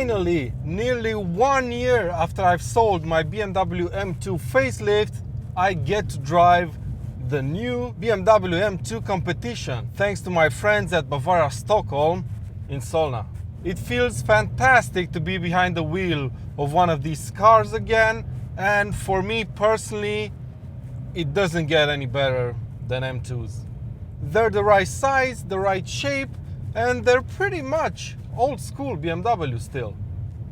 Finally, nearly 1 year after I've sold my BMW M2 facelift, I get to drive the new BMW M2 Competition, thanks to my friends at Bavaria Stockholm in Solna. It feels fantastic to be behind the wheel of one of these cars again, and for me personally, it doesn't get any better than M2s. They're the right size, the right shape, and they're pretty much old school BMW still.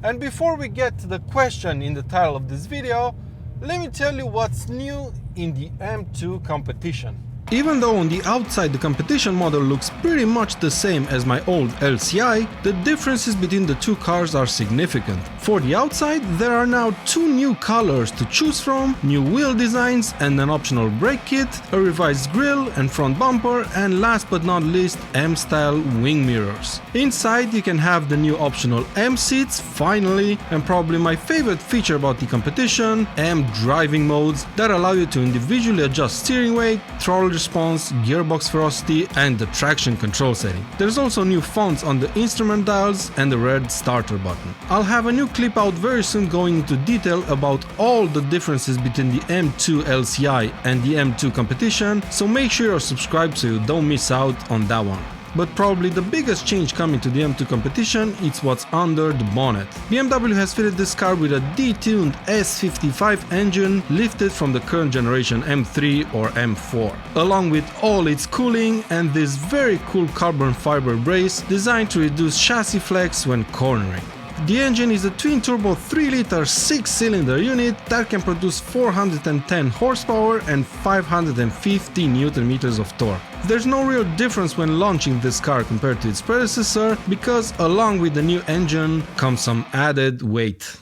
And before we get to the question in the title of this video, let me tell you what's new in the M2 Competition. Even though on the outside the Competition model looks pretty much the same as my old LCi, the differences between the two cars are significant. For the outside, there are now 2 new colors to choose from, new wheel designs and an optional brake kit, a revised grille and front bumper, and last but not least, M-style wing mirrors. Inside you can have the new optional M seats, finally, and probably my favorite feature about the Competition, M driving modes that allow you to individually adjust steering weight, throttle response, gearbox velocity and the traction control setting. There's also new fonts on the instrument dials and the red starter button. I'll have a new clip out very soon going into detail about all the differences between the M2 LCi and the M2 Competition, so make sure you're subscribed so you don't miss out on that one. But probably the biggest change coming to the M2 Competition is what's under the bonnet. BMW has fitted this car with a detuned S55 engine lifted from the current generation M3 or M4, along with all its cooling and this very cool carbon fiber brace designed to reduce chassis flex when cornering. The engine is a twin-turbo 3-liter 6-cylinder unit that can produce 410 horsepower and 550 Nm of torque. There's no real difference when launching this car compared to its predecessor, because along with the new engine comes some added weight.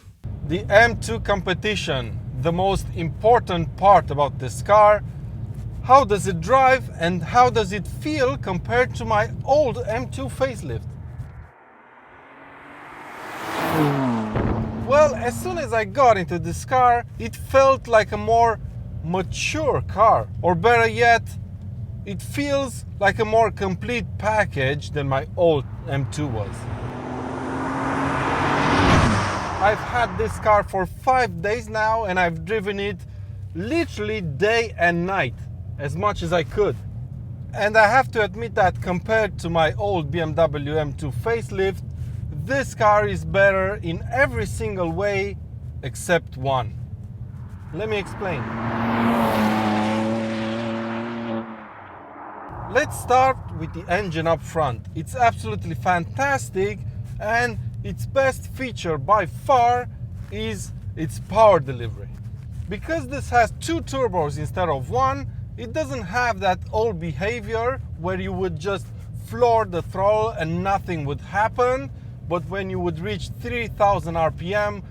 The M2 Competition, the most important part about this car: how does it drive and how does it feel compared to my old M2 facelift? Well, as soon as I got into this car, it felt like a more mature car, or better yet, it feels like a more complete package than my old M2 was. I've had this car for 5 days now and I've driven it literally day and night, as much as I could. And I have to admit that compared to my old BMW M2 facelift, this car is better in every single way except one. Let me explain. Let's start with the engine up front. It's absolutely fantastic, and its best feature by far is its power delivery. Because this has 2 turbos instead of 1, it doesn't have that old behavior where you would just floor the throttle and nothing would happen. But when you would reach 3000 RPM,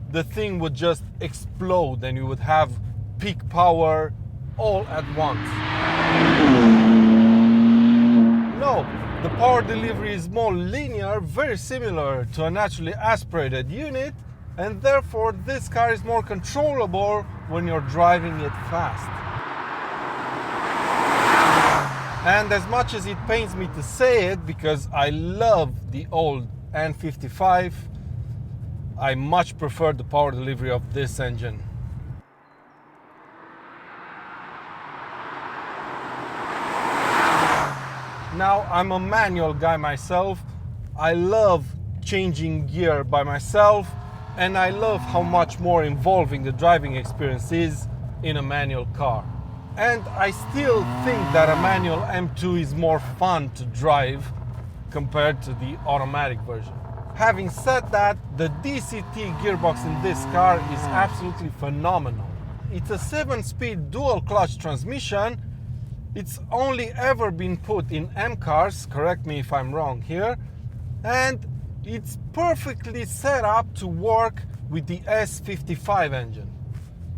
the thing would just explode and you would have peak power all at once. No, the power delivery is more linear, very similar to a naturally aspirated unit, and therefore this car is more controllable when you're driving it fast. And as much as it pains me to say it, because I love the old N55, I much prefer the power delivery of this engine. Now, I'm a manual guy myself. I love changing gear by myself, and I love how much more involving the driving experience is in a manual car. And I still think that a manual M2 is more fun to drive compared to the automatic version. Having said that, the DCT gearbox in this car is absolutely phenomenal. It's a 7-speed dual clutch transmission. It's only ever been put in M cars, correct me if I'm wrong here, and it's perfectly set up to work with the S55 engine.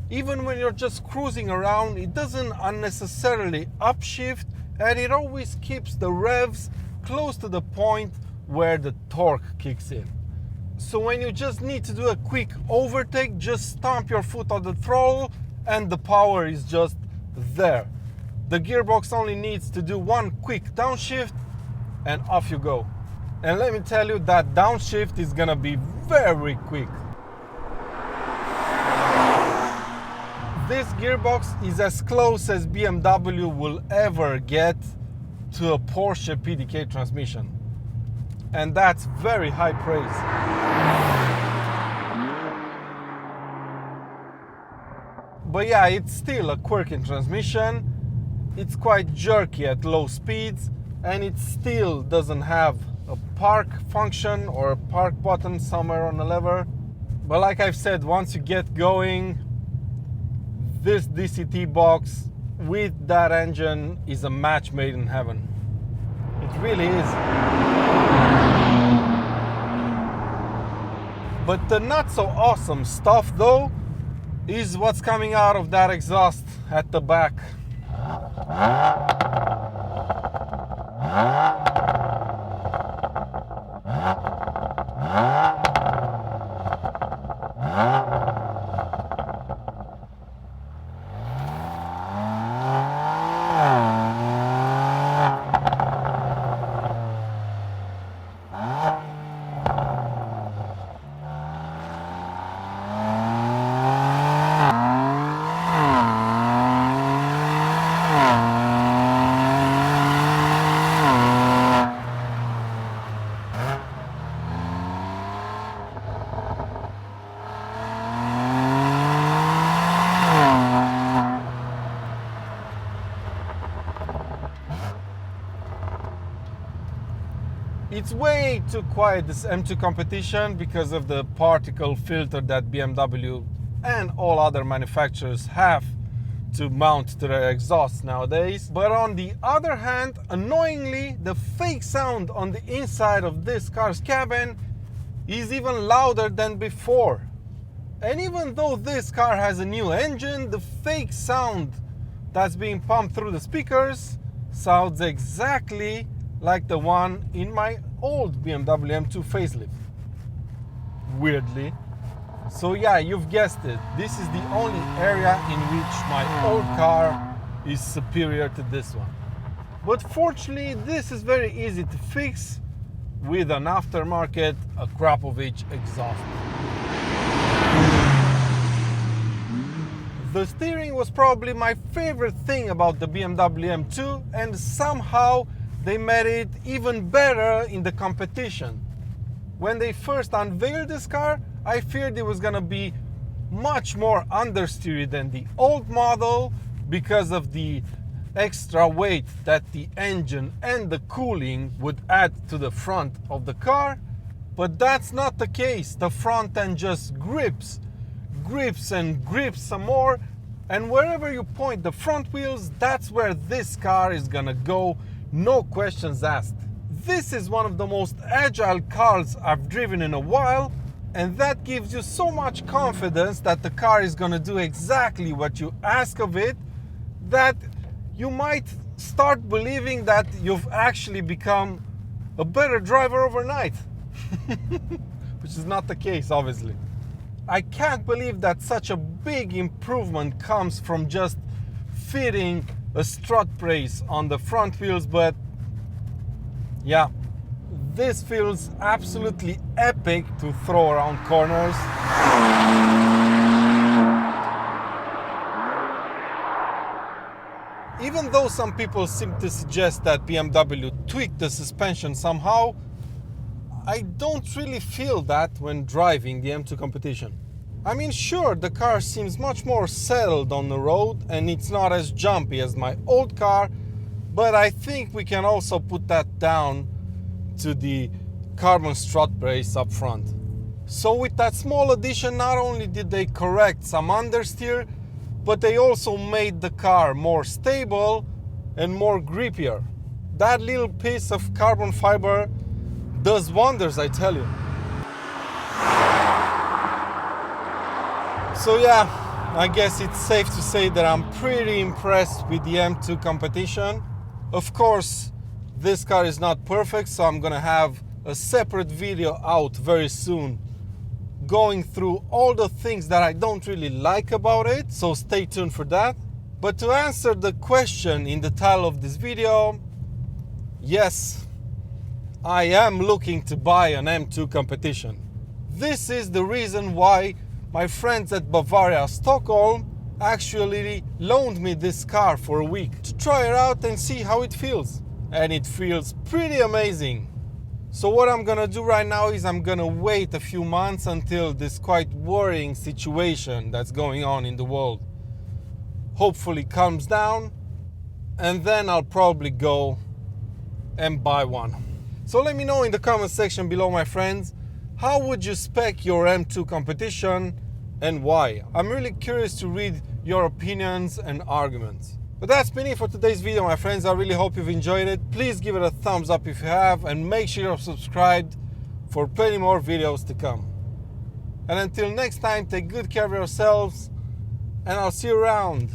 Even when you're just cruising around, it doesn't unnecessarily upshift, and it always keeps the revs close to the point where the torque kicks in. So when you just need to do a quick overtake, just stomp your foot on the throttle and the power is just there. The gearbox only needs to do one quick downshift and off you go. And let me tell you that downshift is gonna be very quick. This gearbox is as close as BMW will ever get to a Porsche PDK transmission. And that's very high praise. But yeah, it's still a quirky transmission. It's quite jerky at low speeds, and it still doesn't have a park function or a park button somewhere on the lever. But like I've said, once you get going, this DCT box with that engine is a match made in heaven. It really is. But the not so awesome stuff though is what's coming out of that exhaust at the back. It's way too quiet, this M2 Competition, because of the particle filter that BMW and all other manufacturers have to mount to their exhausts nowadays. But on the other hand, annoyingly, the fake sound on the inside of this car's cabin is even louder than before. And even though this car has a new engine, the fake sound that's being pumped through the speakers sounds exactly like the one in my old BMW M2 facelift. Weirdly. So yeah, you've guessed it. This is the only area in which my old car is superior to this one. But fortunately, this is very easy to fix with an aftermarket Akrapovic exhaust. The steering was probably my favorite thing about the BMW M2, and somehow they made it even better in the competition. When they first unveiled this car, I feared it was gonna be much more understeery than the old model because of the extra weight that the engine and the cooling would add to the front of the car. But that's not the case. The front end just grips and grips some more, and wherever you point the front wheels, that's where this car is gonna go. No questions asked. This is one of the most agile cars I've driven in a while, and that gives you so much confidence that the car is gonna do exactly what you ask of it, that you might start believing that you've actually become a better driver overnight. Which is not the case, obviously. I can't believe that such a big improvement comes from just fitting a strut brace on the front wheels, but yeah, this feels absolutely epic to throw around corners. Even though some people seem to suggest that BMW tweaked the suspension somehow, I don't really feel that when driving the M2 Competition. I mean, sure, the car seems much more settled on the road and it's not as jumpy as my old car, but I think we can also put that down to the carbon strut brace up front. So with that small addition, not only did they correct some understeer, but they also made the car more stable and more grippier. That little piece of carbon fiber does wonders, I tell you. So yeah, I guess it's safe to say that I'm pretty impressed with the M2 Competition. Of course, this car is not perfect, so I'm gonna have a separate video out very soon going through all the things that I don't really like about it, so stay tuned for that. But to answer the question in the title of this video, yes, I am looking to buy an M2 Competition. This is the reason why my friends at Bavaria Stockholm actually loaned me this car for a week to try it out and see how it feels. And it feels pretty amazing. So what I'm gonna do right now is I'm gonna wait a few months until this quite worrying situation that's going on in the world hopefully calms down, and then I'll probably go and buy one. So let me know in the comment section below, my friends, how would you spec your M2 Competition and why? I'm really curious to read your opinions and arguments. But that's been it for today's video, my friends. I really hope you've enjoyed it. Please give it a thumbs up if you have, and make sure you're subscribed for plenty more videos to come. And until next time, take good care of yourselves, and I'll see you around.